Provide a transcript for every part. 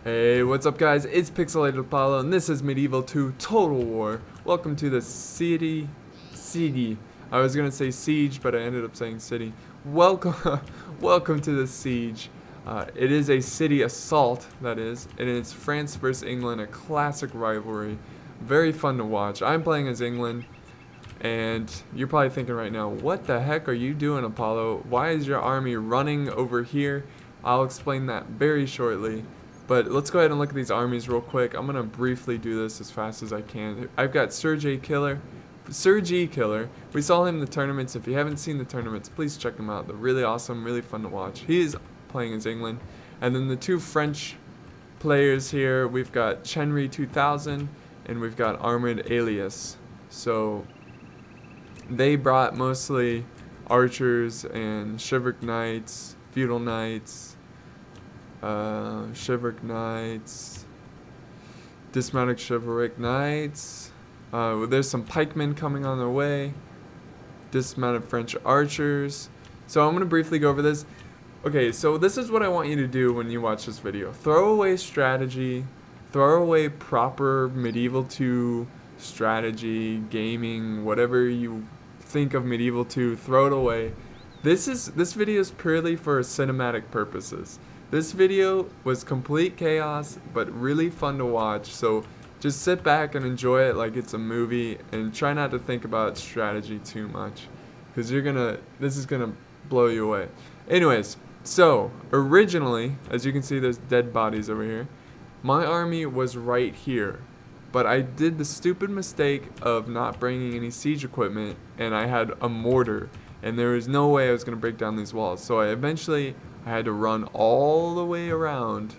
Hey, what's up guys? It's Pixelated Apollo and this is Medieval 2 Total War. Welcome to the city. I was gonna say siege, but I ended up saying city. Welcome, welcome to the siege. It is a city assault, that is, and it's France versus England, a classic rivalry. Very fun to watch. I'm playing as England, and you're probably thinking right now, what the heck are you doing, Apollo? Why is your army running over here? I'll explain that very shortly. But let's go ahead and look at these armies real quick. I'm going to briefly do this as fast as I can. I've got Sir G Killer. We saw him in the tournaments. If you haven't seen the tournaments, please check him out. They're really awesome, really fun to watch. He is playing as England. And then the two French players here, we've got Chenry 2000 and we've got Armored Alias. So they brought mostly archers and chivalric knights, feudal knights, chivalric knights, dismounted chivalric knights. There's some pikemen coming on their way, dismounted French archers. So I'm going to briefly go over this. Okay, so this is what I want you to do when you watch this video. Throw away strategy, throw away proper Medieval 2 strategy, gaming, whatever you think of Medieval 2, throw it away. This video is purely for cinematic purposes. This video was complete chaos, but really fun to watch, so just sit back and enjoy it like it's a movie, and try not to think about strategy too much, because this is gonna blow you away. Anyways, so originally, as you can see, there's dead bodies over here. My army was right here, but I did the stupid mistake of not bringing any siege equipment, and I had a mortar, and there was no way I was gonna break down these walls, so I had to run all the way around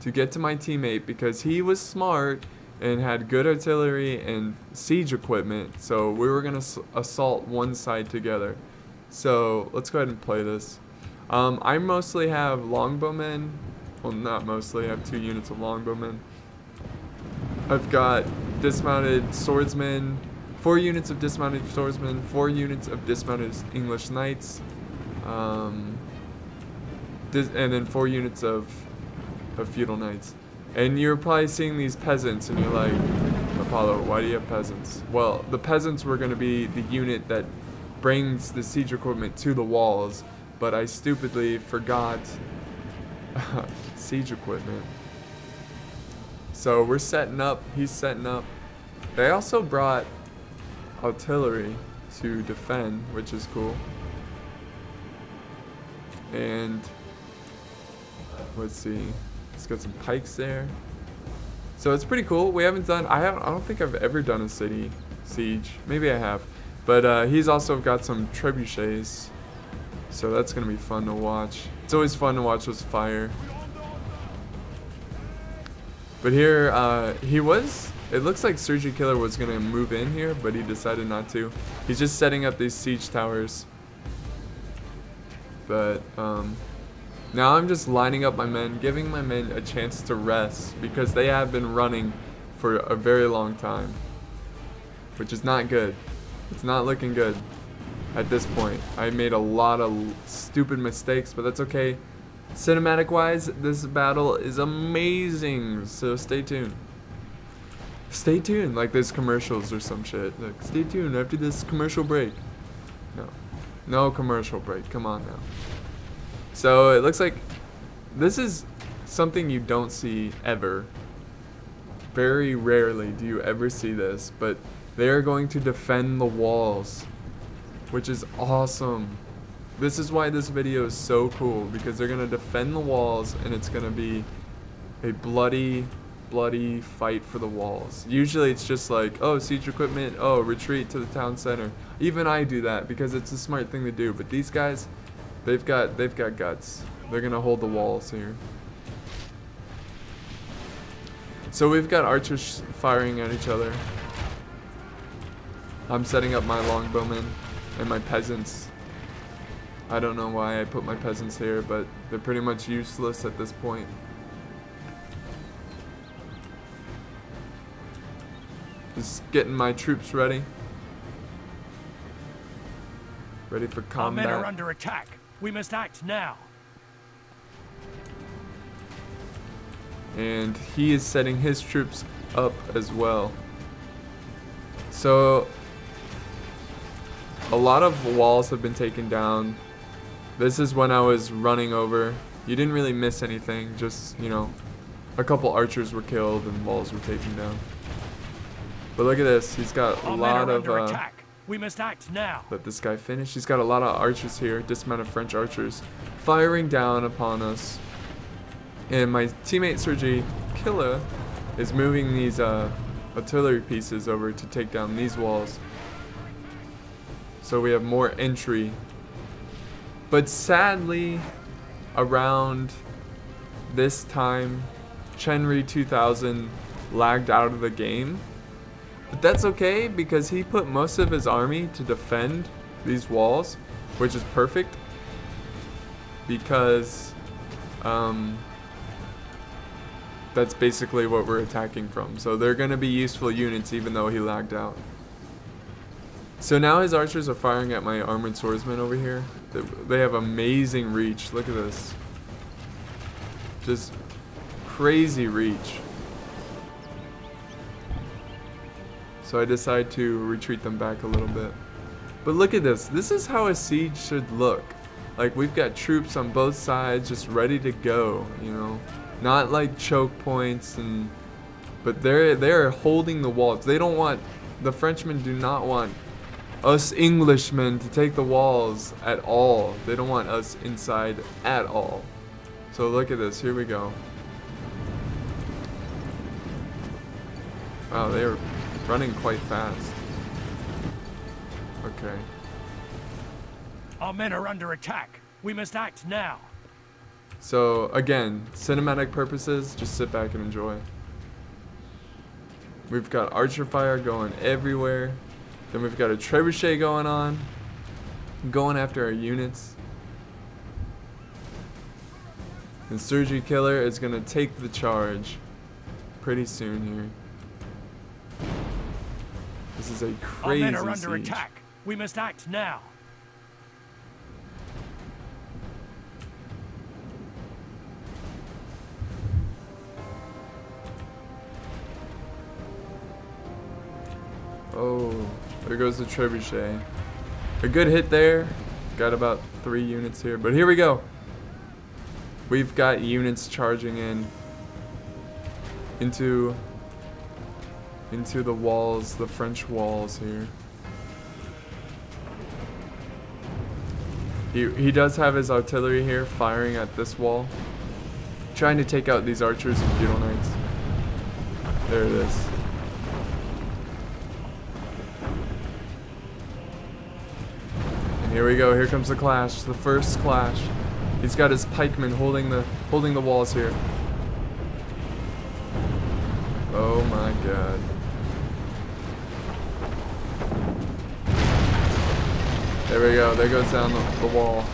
to get to my teammate because he was smart and had good artillery and siege equipment, so we were going to assault one side together. So let's go ahead and play this. I mostly have longbowmen. Well, not mostly. I have 2 units of longbowmen. I've got dismounted swordsmen, 4 units of dismounted swordsmen, 4 units of dismounted English knights, and then 4 units of feudal knights. And you're probably seeing these peasants and you're like, Apollo, why do you have peasants? Well, the peasants were going to be the unit that brings the siege equipment to the walls, but I stupidly forgot siege equipment. So we're setting up, he's setting up. They also brought artillery to defend, which is cool. And let's see, it's got some pikes there, so it's pretty cool. We haven't done, I don't think I've ever done a city siege. Maybe I have, but he's also got some trebuchets, so that's gonna be fun to watch. It's always fun to watch us fire. But here, it looks like Sir G Killer was gonna move in here, but he decided not to. He's just setting up these siege towers. But now I'm just lining up my men, giving my men a chance to rest, because they have been running for a very long time, which is not good. It's not looking good at this point. I made a lot of stupid mistakes, but that's okay. Cinematic wise, this battle is amazing, so stay tuned. Stay tuned, like there's commercials or some shit. Like, stay tuned after this commercial break. No commercial break, come on now. So it looks like this is something you don't see ever. Very rarely do you ever see this, but they are going to defend the walls, which is awesome. This is why this video is so cool, because they're going to defend the walls, and it's going to be a bloody fight for the walls. Usually it's just like, oh, siege equipment, oh, retreat to the town center. Even I do that because it's a smart thing to do, but these guys, they've got guts. They're gonna hold the walls here. So we've got archers firing at each other. I'm setting up my longbowmen and my peasants. I don't know why I put my peasants here, but they're pretty much useless at this point. Just getting my troops ready. Ready for combat. Our men are under attack. We must act now. and he is setting his troops up as well. So a lot of walls have been taken down. This is when I was running over. You didn't really miss anything, just, you know, a couple archers were killed and walls were taken down. But look at this, he's got a lot of we must act now. Let this guy finish. He's got a lot of archers here, dismounted French archers, firing down upon us. And my teammate Sergei Killa is moving these artillery pieces over to take down these walls. So we have more entry. But sadly, around this time, Chenry 2000 lagged out of the game. But that's okay, because he put most of his army to defend these walls, which is perfect, because that's basically what we're attacking from. So they're going to be useful units even though he lagged out. So now his archers are firing at my armored swordsmen over here. They have amazing reach. Look at this. Just crazy reach. So I decide to retreat them back a little bit. But look at this. This is how a siege should look. Like, we've got troops on both sides just ready to go, you know. Not like choke points, but they're holding the walls. They don't want, the Frenchmen do not want us Englishmen to take the walls at all. They don't want us inside at all. So look at this. Here we go. Wow, they are running quite fast. Okay. Our men are under attack. We must act now. So again, cinematic purposes, just sit back and enjoy. We've got archer fire going everywhere. Then we've got a trebuchet going on, going after our units. And Sergei Killer is gonna take the charge pretty soon here. This is a crazy Our men are under siege. attack. We must act now. Oh, there goes the trebuchet. A good hit there. Got about 3 units here, but here we go. We've got units charging into the walls, the French walls here. He does have his artillery here firing at this wall, trying to take out these archers and feudal knights. There it is. Here we go. Here comes the clash. The first clash. He's got his pikemen holding the walls here. Oh my god. There we go. There goes down the wall.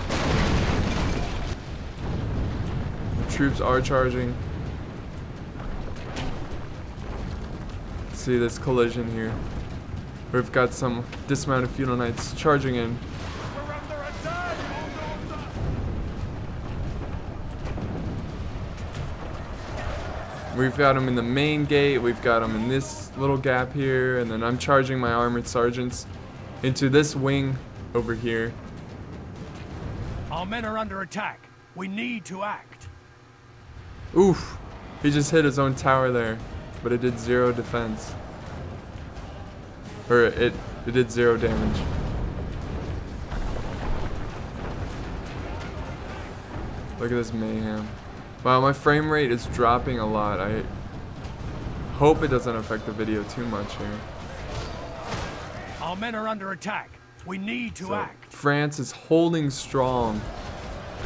The troops are charging. See this collision here. We've got some dismounted feudal knights charging in. We've got them in the main gate, we've got them in this little gap here, and then I'm charging my armored sergeants into this wing over here. Our men are under attack. We need to act. Oof, he just hit his own tower there, but it did 0 defense. Or it did 0 damage. Look at this mayhem. Wow, my frame rate is dropping a lot. I hope it doesn't affect the video too much here. Our men are under attack. We need to act. France is holding strong.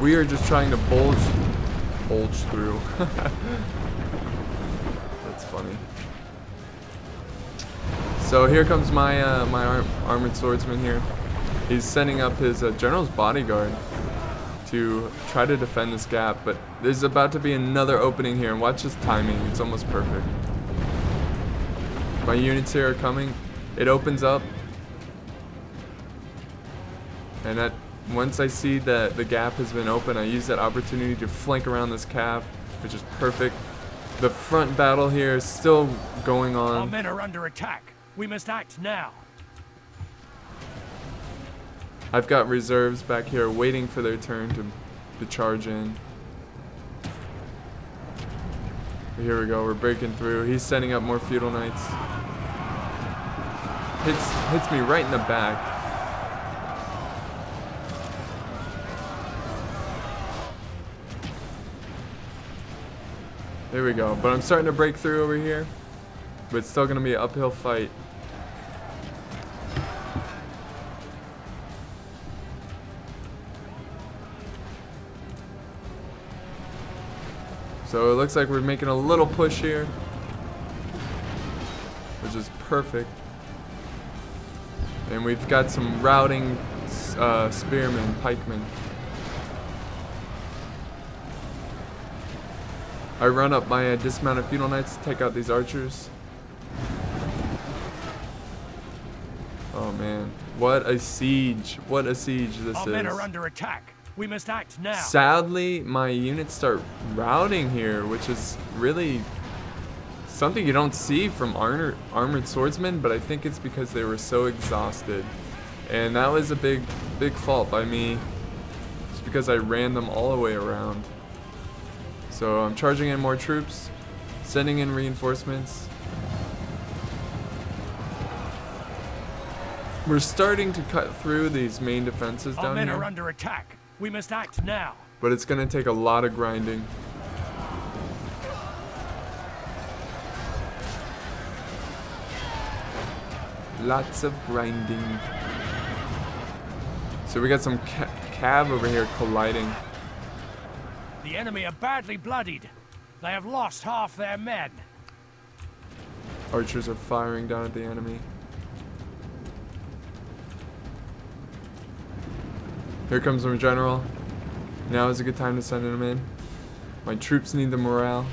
We are just trying to bulge through. That's funny. So here comes my armored swordsman here. He's setting up his general's bodyguard to try to defend this gap, but there's about to be another opening here, and watch his timing. It's almost perfect. My units here are coming. It opens up, and once I see that the gap has been open, I use that opportunity to flank around this cab, which is perfect. The front battle here is still going Our on. men are under attack. We must act now. I've got reserves back here waiting for their turn to charge in. Here we go, we're breaking through. He's sending up more feudal knights. Hits me right in the back. There we go, but I'm starting to break through over here. But it's still gonna be an uphill fight. So it looks like we're making a little push here, which is perfect. And we've got some routing spearmen, pikemen. I run up my dismounted feudal knights to take out these archers. Oh man, what a siege! What a siege this is. Our men are under attack. We must act now. Sadly, my units start routing here, which is really something you don't see from armored swordsmen, but I think it's because they were so exhausted. And that was a big fault by me. It's because I ran them all the way around. So I'm charging in more troops, sending in reinforcements. We're starting to cut through these main defenses down here. Our men are under attack. We must act now. But it's gonna take a lot of grinding. Lots of grinding. So we got some cav over here colliding. The enemy are badly bloodied. They have lost half their men. Archers are firing down at the enemy. Here comes our general. Now is a good time to send him in. My troops need the morale.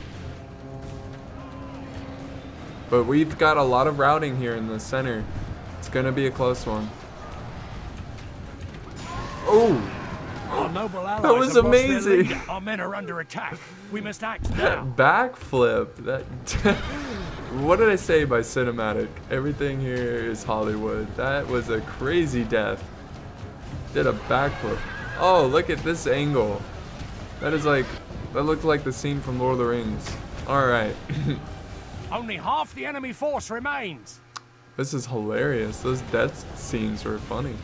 But we've got a lot of routing here in the center. It's gonna be a close one. Oh! Our noble allies That was have lost their amazing. leader. Our men are under attack. We must act now. That backflip. That. What did I say by cinematic? Everything here is Hollywood. That was a crazy death. Did a backflip. Oh, look at this angle. That looked like the scene from Lord of the Rings. Alright. Only half the enemy force remains. This is hilarious. Those death scenes were funny.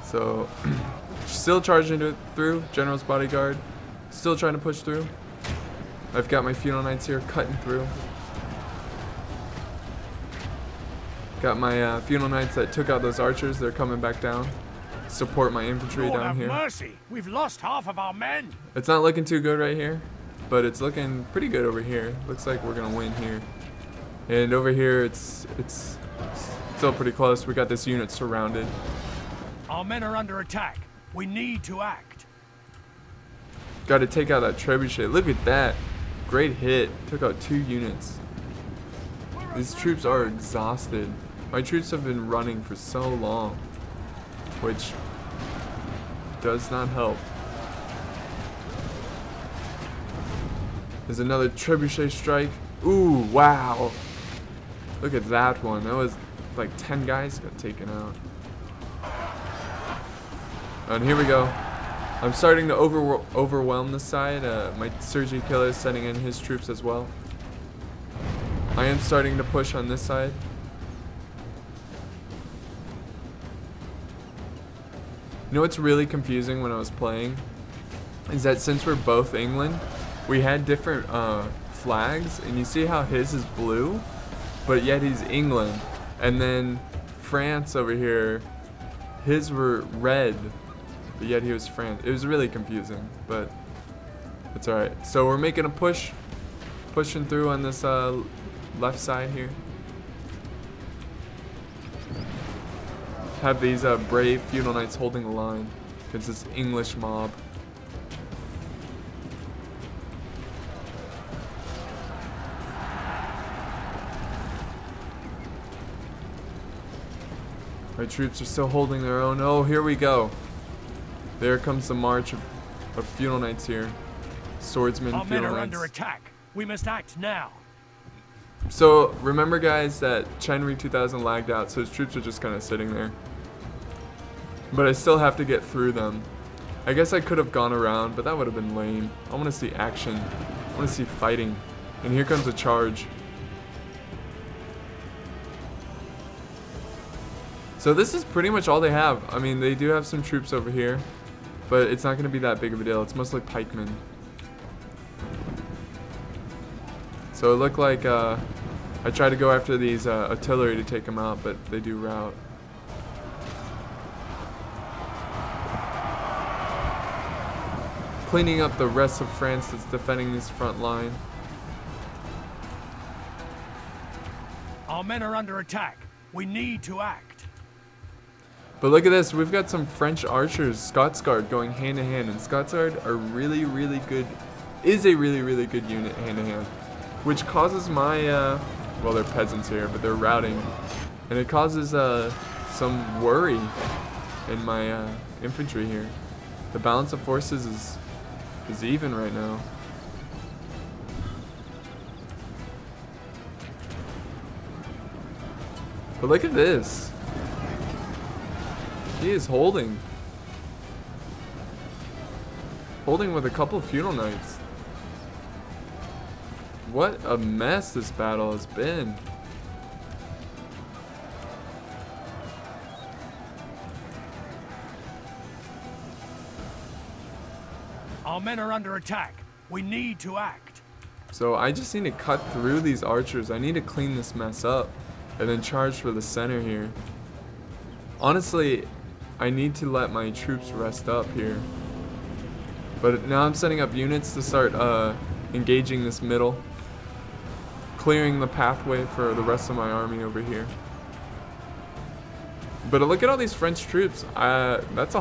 So, still charging it through. General's bodyguard. Still trying to push through. I've got my feudal knights here cutting through. Got my feudal knights that took out those archers. They're coming back down. Support my infantry Lord down have here. mercy. We've lost half of our men. It's not looking too good right here, but it's looking pretty good over here. Looks like we're gonna win here. And over here, it's still pretty close. We got this unit surrounded. Our men are under attack. We need to act. Got to take out that trebuchet. Look at that. Great hit. Took out 2 units. These troops are exhausted. My troops have been running for so long, which does not help. There's another trebuchet strike. Ooh, wow. Look at that one. That was like 10 guys got taken out. And here we go. I'm starting to overwhelm this side. My Sergi Killer is sending in his troops as well. I am starting to push on this side. You know what's really confusing when I was playing? Is that since we're both England, we had different flags, and you see how his is blue, but yet he's England. And then France over here, his were red, but yet he was France. It was really confusing, but it's alright. So we're making a pushing through on this left side here. Have these brave feudal knights holding the line against this English mob. My troops are still holding their own. Oh, here we go. There comes the march of feudal knights here. Swordsmen, Our men feudal are knights. under attack. We must act now. So remember guys that Chenry 2000 lagged out, so his troops are just kind of sitting there. But I still have to get through them. I guess I could have gone around, but that would have been lame. I want to see action. I want to see fighting. And here comes a charge. So this is pretty much all they have. I mean, they do have some troops over here, but it's not going to be that big of a deal. It's mostly pikemen. So it looked like I tried to go after these artillery to take them out, but they do rout. Cleaning up the rest of France that's defending this front line. Our men are under attack. We need to act. But look at this, we've got some French archers, Scotsguard, going hand to hand, and Scotsguard are really, really good, is a really, really good unit hand to hand, which causes my, well, they're peasants here, but they're routing, and it causes some worry in my infantry here. The balance of forces is even right now. But look at this. He is holding. Holding with a couple of funeral knights. What a mess this battle has been. Our men are under attack. We need to act. So I just need to cut through these archers. I need to clean this mess up and then charge for the center here. Honestly, I need to let my troops rest up here. But now I'm setting up units to start engaging this middle, clearing the pathway for the rest of my army over here. But look at all these French troops. That's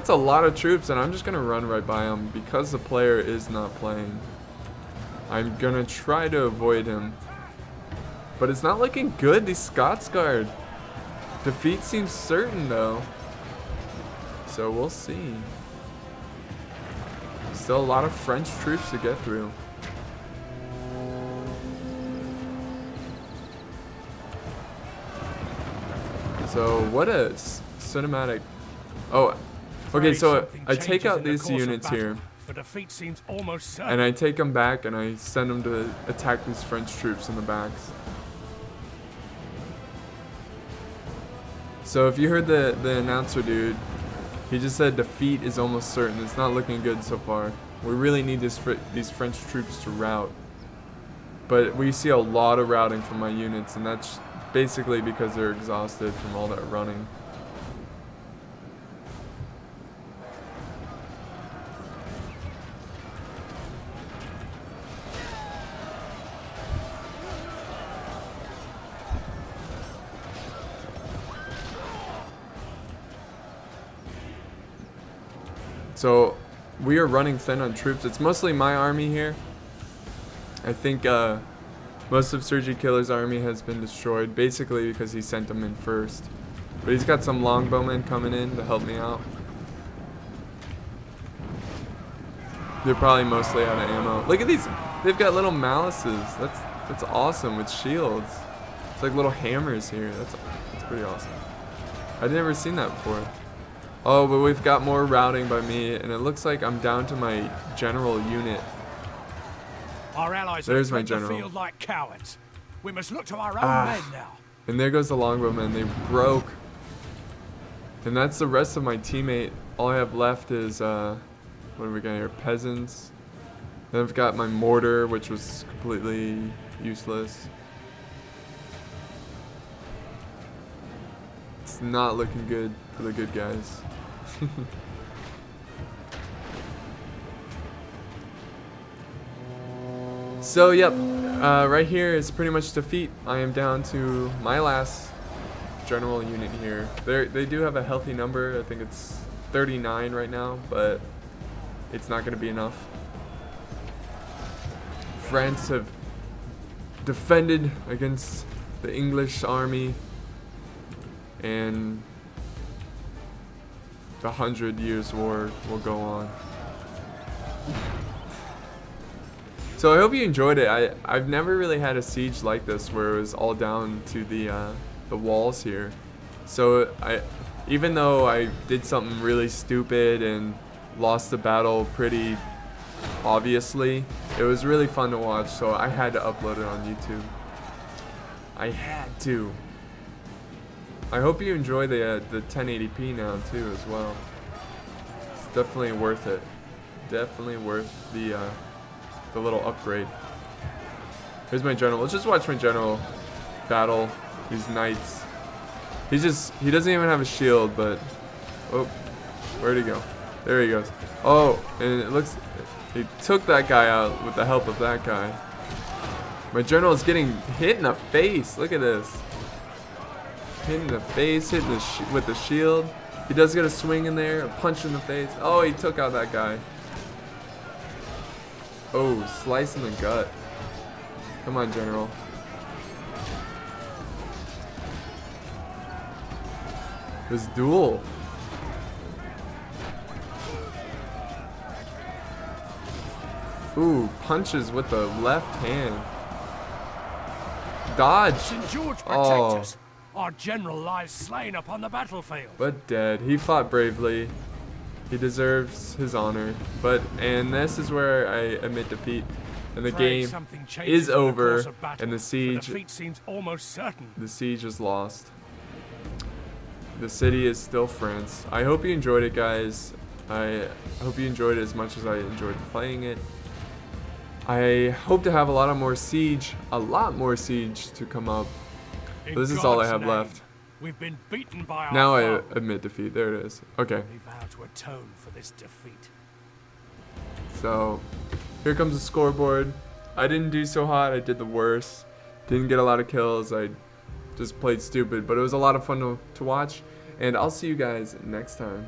a lot of troops, and I'm just gonna run right by them because the player is not playing. I'm gonna try to avoid him, but it's not looking good. These Scotsguard defeat seems certain though, so we'll see. Still a lot of French troops to get through. So what a cinematic. Oh, okay, so I take out these units here, defeat seems almost certain. and I take them back and I send them to attack these French troops in the backs. So if you heard the announcer dude, he just said defeat is almost certain. It's not looking good so far. We really need these French troops to rout. But we see a lot of routing from my units, and that's basically because they're exhausted from all that running. So we are running thin on troops. It's mostly my army here. I think most of Sergi Killer's army has been destroyed, basically because he sent them in first. But he's got some longbowmen coming in to help me out. They're probably mostly out of ammo. Look at these. They've got little malices. That's awesome with shields. It's like little hammers here. That's pretty awesome. I'd never seen that before. Oh, but we've got more routing by me, and it looks like I'm down to my general unit. Our allies There's my have fled the general. field like cowards. We must look to our own men now. And there goes the longbowmen. They broke. And that's the rest of my teammate. All I have left is, what have we got here? Peasants. Then I've got my mortar, which was completely useless. It's not looking good for the good guys. So, yep. Right here is pretty much defeat. I am down to my last general unit here. They do have a healthy number. I think it's 39 right now, but it's not going to be enough. France have defended against the English army, and the 100 Years' War will go on. So I hope you enjoyed it. I've never really had a siege like this where it was all down to the walls here. So even though I did something really stupid and lost the battle pretty obviously, it was really fun to watch, so I had to upload it on YouTube. I had to. I hope you enjoy the 1080p now too as well. It's definitely worth it. Definitely worth the little upgrade. Here's my general. Let's just watch my general battle these knights. He doesn't even have a shield, but oh, where'd he go? There he goes. Oh, and it looks he took that guy out with the help of that guy. My general is getting hit in the face. Look at this. Hit in the face, hit with the shield. He does get a swing in there, a punch in the face. Oh, he took out that guy. Oh, slice in the gut. Come on, general. This duel. Ooh, punches with the left hand. Dodge. St. George protect us. Our general lies slain upon the battlefield. But dead. He fought bravely. He deserves his honor. And this is where I admit defeat. And the game is over. And the siege. Defeat seems almost certain. The siege is lost. The city is still France. I hope you enjoyed it, guys. I hope you enjoyed it as much as I enjoyed playing it. I hope to have a lot more siege to come up. But this is all I have left. We've been beaten by our now foe. I admit defeat. There it is. Okay. We vow to atone for this defeat. So here comes the scoreboard. I didn't do so hot. I did the worst. Didn't get a lot of kills. I just played stupid, but it was a lot of fun to watch. And I'll see you guys next time.